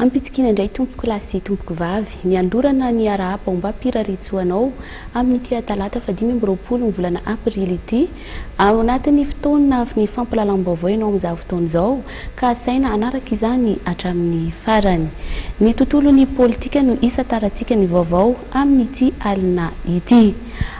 Ampitsikina indray tompoko lahy sy tompoko vavy ny andorana ny arahaba mba piraritsoanao amin'ny tia talata fa 5 amby roapolo ny volana aprily ity ao anatin'ny fotoana ny fampalalam-baovao ianao amin'izao fotoana izao ka saina anaraka izany hatramin'ny farany. Ny tontolon'ny politika no isa tarantsika ny vaovao amin'ity alina ity.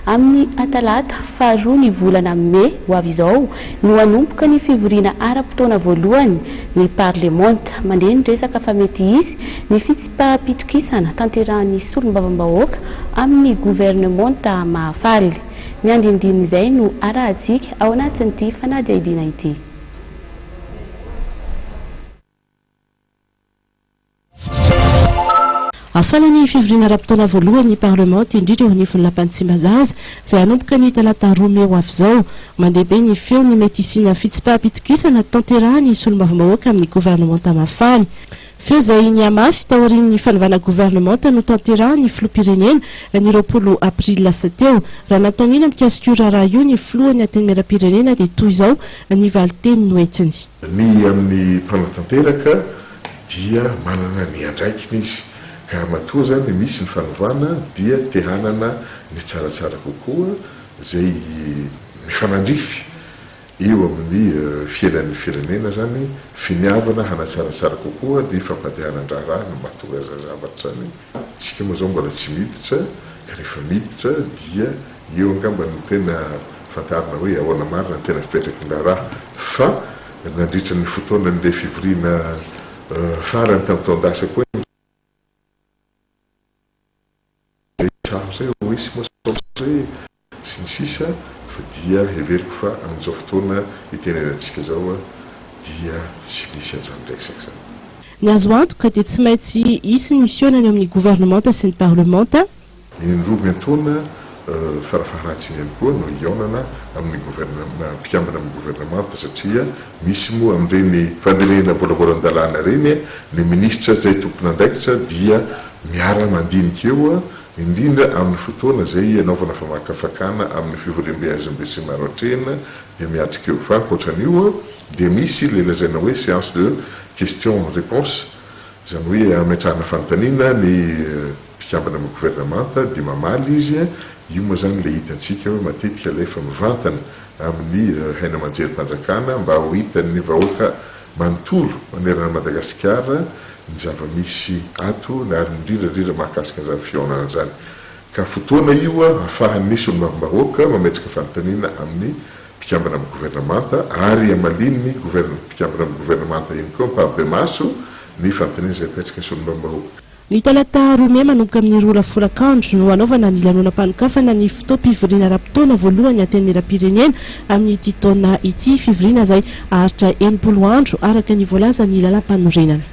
Amin'ny atalata faharoa ny volana Mei ho avy izao no hanompoka ny fivoriana ara-potoana voalohany ny parlemanta mandeha ny resaka fa mety izy ny fitsipaham-pitokisana tanterahan'ny solombavam-bahoaka amin'ny gouvernemanta mahafaly. Ny andinidiny izay no arahantsika ao anatin'ity fanadihadiana ity. Afalany fivoriana ara-potoana voalohany parlemanta indrindra eo anivon'ny Lapantsimazaza izay hanompoka ny talata 2 Mei ho avy izao mandeha ny feo ny mety hisiana fitsipaham-pitokisana tanterahany solombavam-bahoaka amin'ny gouvernemanta mahafaly. Feo izay ny amafy tao aorian'ny fanovana gouvernemanta no tanterahany filoham-pirenena ny 20 aprily lasa teo raha natanina mikasika raha io ny filohan'ny antenimieram-pirenena dia toy izao ny valiteny no entiny. Ny amin'ny mpanatanteraka dia manana ny andraikiny izy ka matoa zany misy ny fanovana dia tehanana ny tsaratsara kokoa izay mifanandrify eo amin'ny fiainan'ny firenena zany finiavana hanatsaratsara kokoa dia fampadihanan-draharaha no matoa zavatra zany. Tsika moa zao mbola tsy miditra ka rehefa miditra dia eo angamba ny tena fantarina hoe ahoana marina ny tena fipetraky ny raharaha fa nandritra ny fotoana n'ilay fivoriana farany tamin'ny taon-dasa koa misy moa sy ny sisa fa dia heveriko fa amin'izao fotoana itenenantsika zao dia tsy misy an'izany resaka zany. Ny azo antoka dia tsy maintsy isy ny fionany amin'ny gouvernemanta sy ny parlemanta. Indroa miantoana farafaharatsiny ihany koa no iaonana amin'ny mpikambana amin'ny gouvernemanta satria misy moa amin'ireny fanderenana voalavolan-dalàna reny ny ministra izay tompona andraikitra dia miara mandinika eo indrindra amin'ny fotoana izay anaovana famakafakana amin'ny fivoriam-beazim-be sy maro atrena dia miatrika eo fa ankoatran'io dia misy ilay lazaina hoe séance de question réponse izany hoe ametrahana fanontaniana ny mpikambana amin'ny gouvernemanta dia mamaly izy io moa zany ilay hitantsika hoe matetika alefa mivantana amin'ny haina manjerim-panjakana mba ho hitan'ny vahoaka manontolo manerana Madagasikara ny zava-misy ato na ary indrindrandrindra mahakasika an'izany fionana zany ka fotoana io ahafahan'ny solombavam-bahoaka mametraka fanontaniana amin'ny mpikambana amin'ny gouvernemanta ary amalin'ny mpikambana amin'ny gouvernemanta iny koa mipahabe maso ny fanontaniana izay mipetraka ny solombavam-bahoaka. Ny talata 2 Mei manomboka amin'ny 24 andro no anaovana ny lanonam-panokafana ny fotoam-pivoriana ara-potoana voalohany antenimieram-pirenena amin'ny ity taona ity fivoriana izay aharitra 80 andro araka ny voalaza ny lalam-panorenana.